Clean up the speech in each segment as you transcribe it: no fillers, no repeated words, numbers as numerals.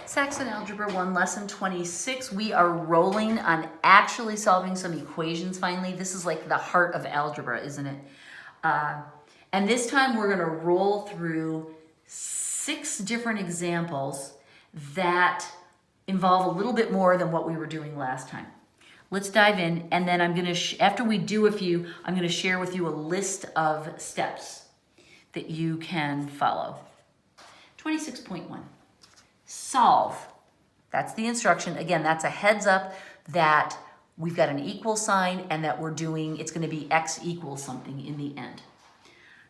Saxon Algebra 1, Lesson 26. We are rolling on actually solving some equations finally. This is like the heart of algebra, isn't it? And this time we're going to roll through 6 different examples that involve a little bit more than what we were doing last time. Let's dive in, and then I'm going to, after we do a few, I'm going to share with you a list of steps that you can follow. 26.1. Solve. That's the instruction. Again, that's a heads up that we've got an equal sign and that we're doing, it's going to be x equals something in the end.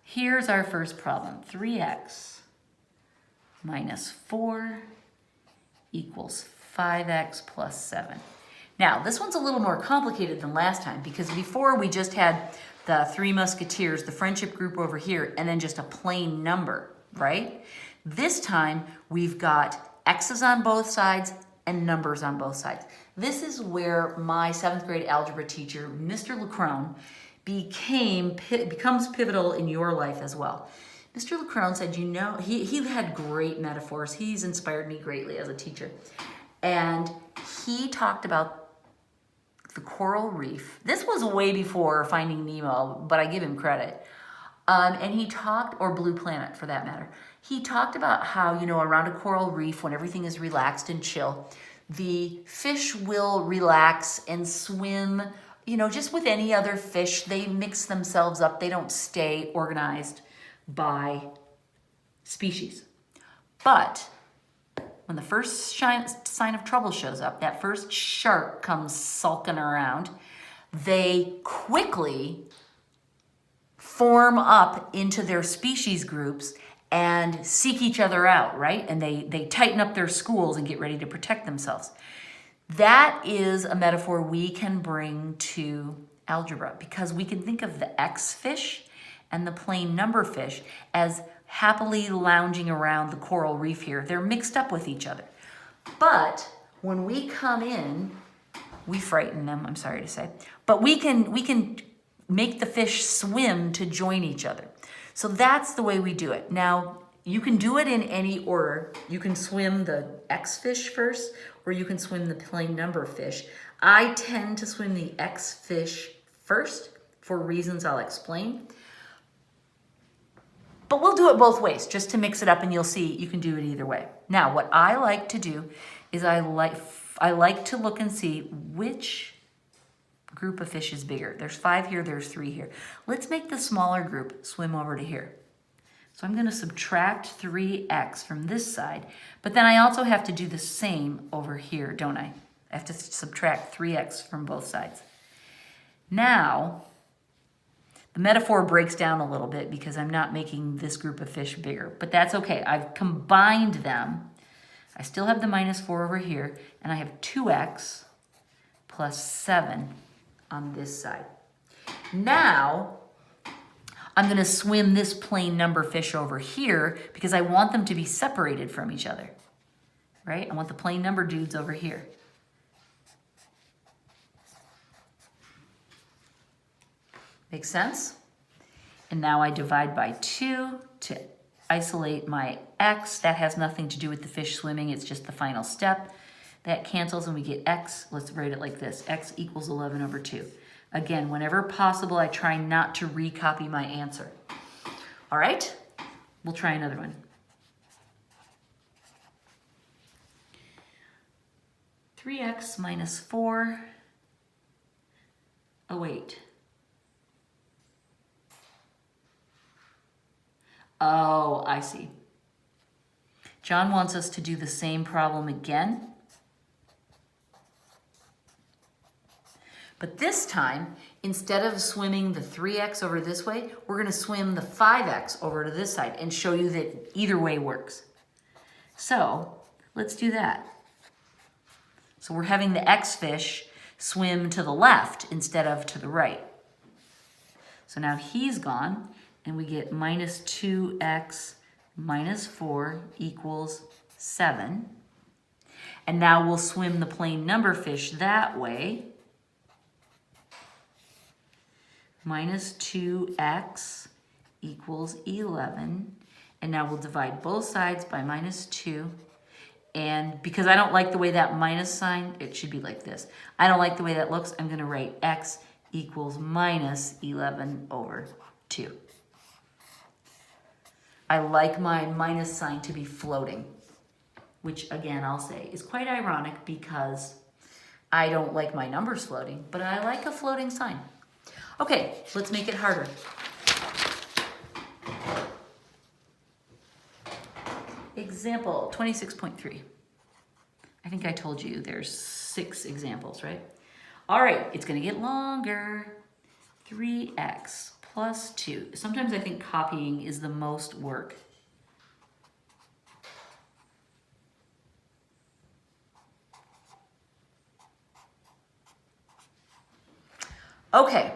Here's our first problem. 3x minus 4 equals 5x plus 7. Now, this one's a little more complicated than last time because before we just had the Three Musketeers, the friendship group over here, and then just a plain number, right? This time, we've got x's on both sides and numbers on both sides. This is where my 7th grade algebra teacher, Mr. Leckrone, becomes pivotal in your life as well. Mr. Leckrone said, you know, he had great metaphors. He's inspired me greatly as a teacher. And he talked about the coral reef. This was way before Finding Nemo, but I give him credit. And he talked, or Blue Planet for that matter, he talked about how, you know, around a coral reef, when everything is relaxed and chill, the fish will relax and swim, you know, just with any other fish. They mix themselves up. They don't stay organized by species. But when the first sign of trouble shows up, that first shark comes sulking around, they quickly form up into their species groups and seek each other out, right? And they tighten up their schools and get ready to protect themselves. That is a metaphor we can bring to algebra because we can think of the X fish and the plain number fish as happily lounging around the coral reef here. They're mixed up with each other. But when we come in, we frighten them, I'm sorry to say. But we can make the fish swim to join each other. So that's the way we do it. Now, you can do it in any order. You can swim the X fish first, or you can swim the plain number fish. I tend to swim the X fish first for reasons I'll explain. But we'll do it both ways just to mix it up, and you'll see you can do it either way. Now, what I like to do is I like to look and see which group of fish is bigger. There's 5 here, there's 3 here. Let's make the smaller group swim over to here. So I'm going to subtract 3x from this side, but then I also have to do the same over here, don't I? I have to subtract 3x from both sides. Now, the metaphor breaks down a little bit because I'm not making this group of fish bigger, but that's okay. I've combined them. I still have the minus 4 over here, and I have 2x plus 7 on this side. Now, I'm going to swim this plain number fish over here because I want them to be separated from each other, right? I want the plain number dudes over here. Make sense? And now I divide by 2 to isolate my x. That has nothing to do with the fish swimming. It's just the final step. That cancels and we get x. Let's write it like this. X equals 11 over 2. Again, whenever possible, I try not to recopy my answer. All right? We'll try another one. Three x minus 4. Oh, wait. Oh, I see. John wants us to do the same problem again. But this time, instead of swimming the 3x over this way, we're going to swim the 5x over to this side and show you that either way works. So let's do that. So we're having the x fish swim to the left instead of to the right. So now he's gone, and we get minus 2x minus 4 equals 7. And now we'll swim the plain number fish that way. Minus 2x equals 11. And now we'll divide both sides by minus 2. And because I don't like the way that minus sign, it should be like this. I don't like the way that looks. I'm going to write x equals minus 11 over 2. I like my minus sign to be floating, which again I'll say is quite ironic because I don't like my numbers floating, but I like a floating sign. Okay, let's make it harder. Example 26.3. I think I told you there's 6 examples, right? All right, it's gonna get longer. 3x plus 2. Sometimes I think copying is the most work. Okay,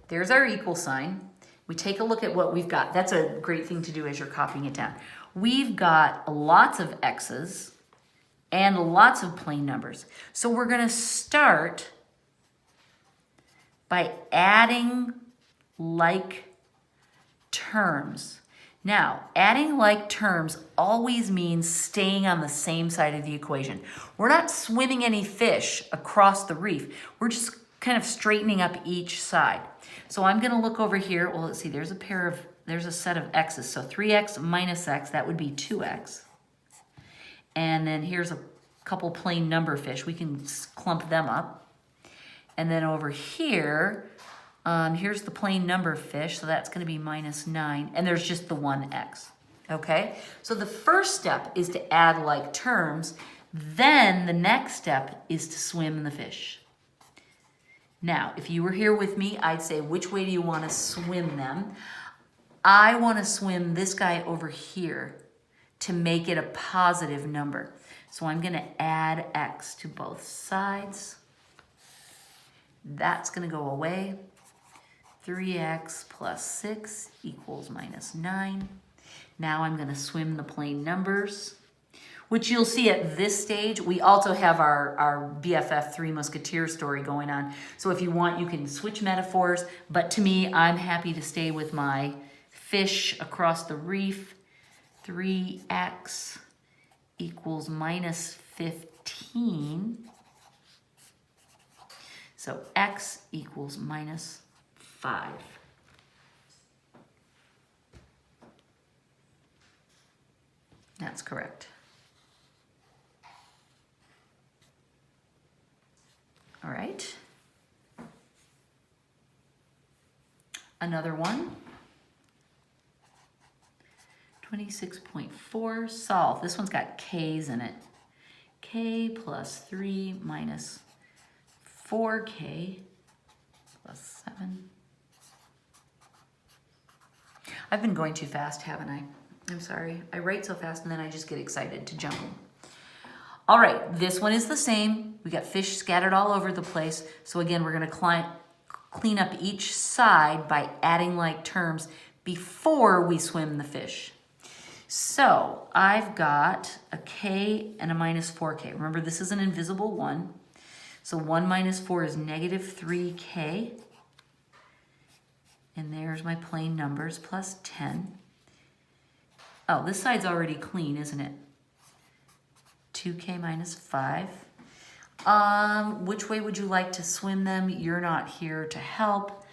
there's our equal sign. We take a look at what we've got. That's a great thing to do as you're copying it down. We've got lots of x's and lots of plain numbers. So we're going to start by adding like terms. Now, adding like terms always means staying on the same side of the equation. We're not swimming any fish across the reef. We're just kind of straightening up each side. So I'm going to look over here. Well, let's see, there's a set of x's. So 3x minus x, that would be 2x. And then here's a couple plain number fish. We can clump them up. And then over here, here's the plain number fish. So that's going to be minus 9. And there's just the one x. Okay? So the first step is to add like terms. Then the next step is to swim the fish. Now, if you were here with me, I'd say, which way do you want to swim them? I want to swim this guy over here to make it a positive number. So I'm going to add x to both sides. That's going to go away. 3x plus 6 equals minus 9. Now I'm going to swim the plain numbers, which you'll see at this stage. We also have our BFF Three Musketeers story going on. So if you want, you can switch metaphors. But to me, I'm happy to stay with my fish across the reef. 3x equals minus 15. So x equals minus 5. That's correct. All right. Another one. 26.4, solve. This one's got k's in it. K plus 3 minus 4k plus 7. I've been going too fast, haven't I? I'm sorry. I write so fast and then I just get excited to jump in. All right, this one is the same. We got fish scattered all over the place. So again, we're going to clean up each side by adding like terms before we swim the fish. So I've got a k and a minus 4k. Remember, this is an invisible 1. So 1 minus 4 is negative 3k. And there's my plain numbers plus 10. Oh, this side's already clean, isn't it? 2k minus 5. Which way would you like to swim them? You're not here to help.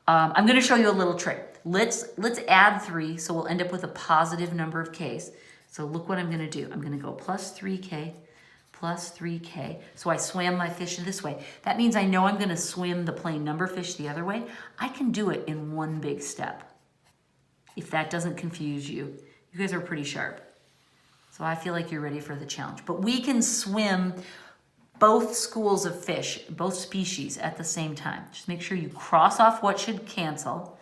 I'm going to show you a little trick. Let's add 3, so we'll end up with a positive number of k's. So look what I'm going to do. I'm going to go plus 3k, plus 3k. So I swam my fish this way. That means I know I'm going to swim the plain number fish the other way. I can do it in one big step. If that doesn't confuse you, you guys are pretty sharp. So I feel like you're ready for the challenge. But we can swim both schools of fish, both species at the same time. Just make sure you cross off what should cancel.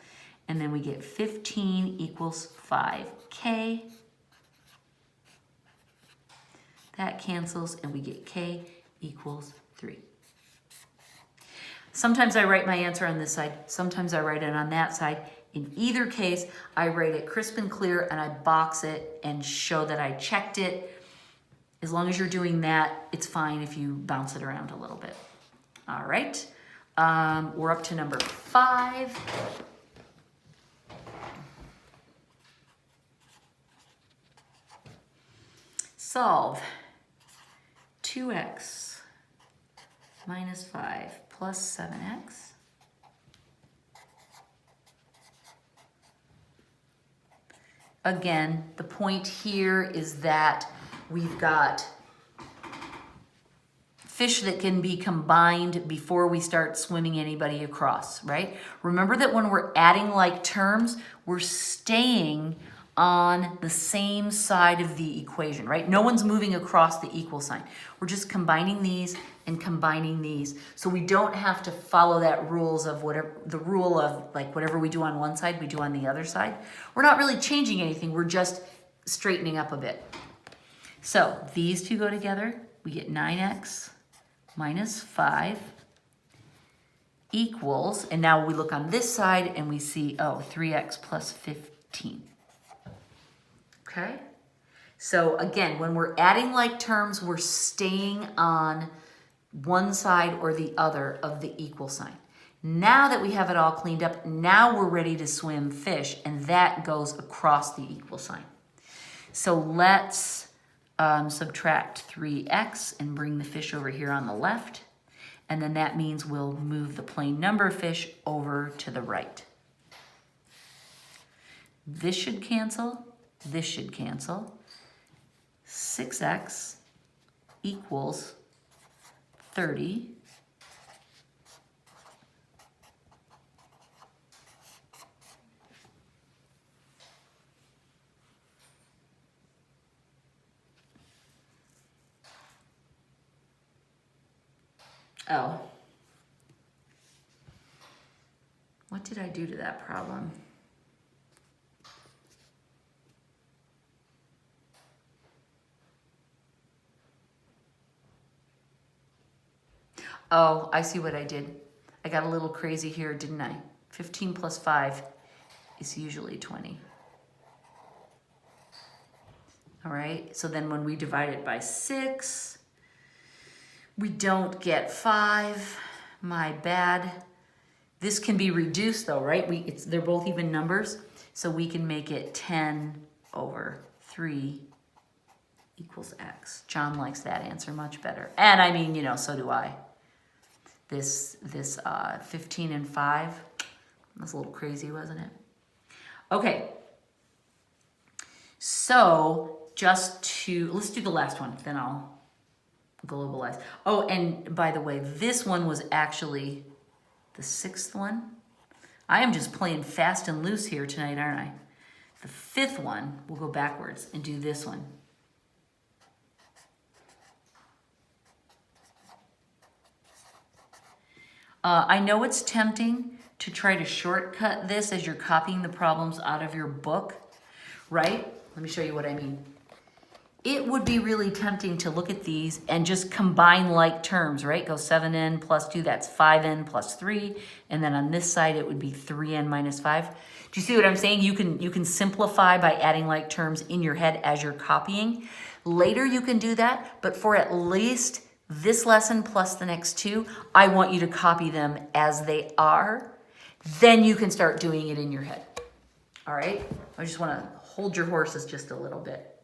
And then we get 15 equals 5k. That cancels and we get k equals 3. Sometimes I write my answer on this side. Sometimes I write it on that side. In either case, I write it crisp and clear and I box it and show that I checked it. As long as you're doing that, it's fine if you bounce it around a little bit. All right, we're up to number 5. Solve. 2x minus 5 plus 7x again, the point here is that we've got fish that can be combined before we start swimming anybody across, right? Remember that when we're adding like terms, we're staying on the same side of the equation, right? No one's moving across the equal sign. We're just combining these and combining these. So we don't have to follow that rules of whatever, the rule of like whatever we do on one side, we do on the other side. We're not really changing anything. We're just straightening up a bit. So these two go together. We get 9x minus 5 equals, and now we look on this side and we see, oh, 3x plus 15. Okay? So again, when we're adding like terms, we're staying on one side or the other of the equal sign. Now that we have it all cleaned up, now we're ready to swim fish, and that goes across the equal sign. So let's subtract 3x and bring the fish over here on the left. And then that means we'll move the plain number fish over to the right. This should cancel. This should cancel. 6x equals 30. Oh. What did I do to that problem? Oh, I see what I did. I got a little crazy here, didn't I? 15 plus 5 is usually 20. All right, so then when we divide it by 6, we don't get 5. My bad. This can be reduced though, right? They're both even numbers, so we can make it 10 over 3 equals x. John likes that answer much better. And I mean, you know, so do I. This 15 and 5, that's a little crazy, wasn't it? Okay, so let's do the last one, then I'll globalize. Oh, and by the way, this one was actually the 6th one. I am just playing fast and loose here tonight, aren't I? The 5th one, we'll go backwards and do this one. I know it's tempting to try to shortcut this as you're copying the problems out of your book, right? Let me show you what I mean. It would be really tempting to look at these and just combine like terms, right? Go 7n plus 2, that's 5n plus 3. And then on this side, it would be 3n minus 5. Do you see what I'm saying? You can simplify by adding like terms in your head as you're copying. Later, you can do that, but for at least this lesson plus the next 2, I want you to copy them as they are. Then you can start doing it in your head. All right? I just want to hold your horses just a little bit.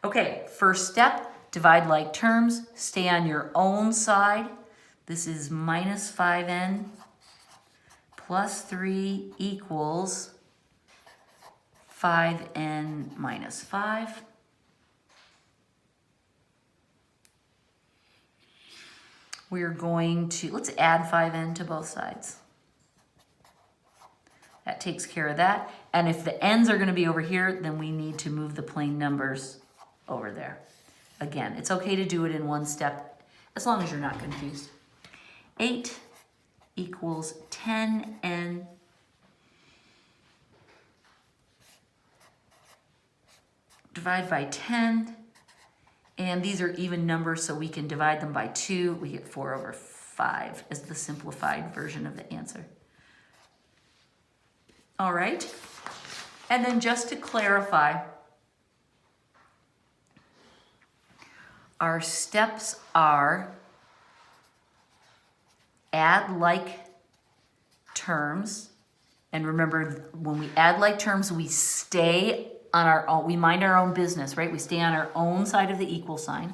Okay, first step, divide like terms. Stay on your own side. This is minus 5n plus 3 equals 5n minus 5. We're going to, let's add 5n to both sides. That takes care of that. And if the n's are going to be over here, then we need to move the plain numbers over there. Again, it's okay to do it in one step as long as you're not confused. 8 equals 10n divide by 10. And these are even numbers, so we can divide them by 2. We get 4 over 5 as the simplified version of the answer. All right. And then just to clarify, our steps are add like terms. And remember, when we add like terms, we stay on our own, we mind our own business, right? We stay on our own side of the equal sign.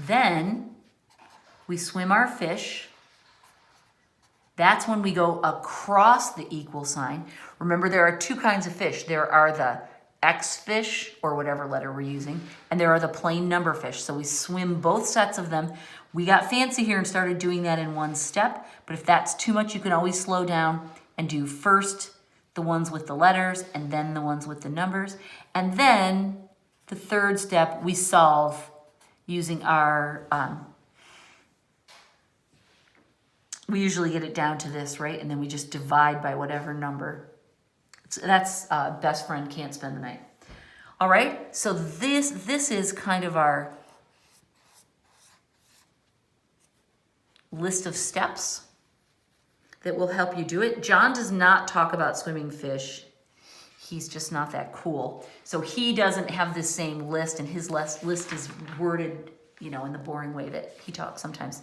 Then we swim our fish. That's when we go across the equal sign. Remember, there are two kinds of fish. There are the X fish, or whatever letter we're using, and there are the plain number fish. So we swim both sets of them. We got fancy here and started doing that in one step, but if that's too much, you can always slow down and do first the ones with the letters and then the ones with the numbers. And then the third step, we solve using our, we usually get it down to this, right? And then we just divide by whatever number. That's best friend can't spend the night. All right, so this is kind of our list of steps that will help you do it. John does not talk about swimming fish. He's just not that cool. So he doesn't have the same list, and his list is worded, you know, in the boring way that he talks sometimes.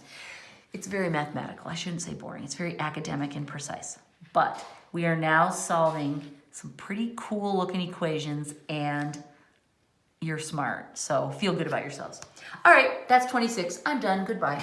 It's very mathematical. I shouldn't say boring. It's very academic and precise. But we are now solving some pretty cool looking equations, and you're smart. So feel good about yourselves. All right, that's 26. I'm done. Goodbye.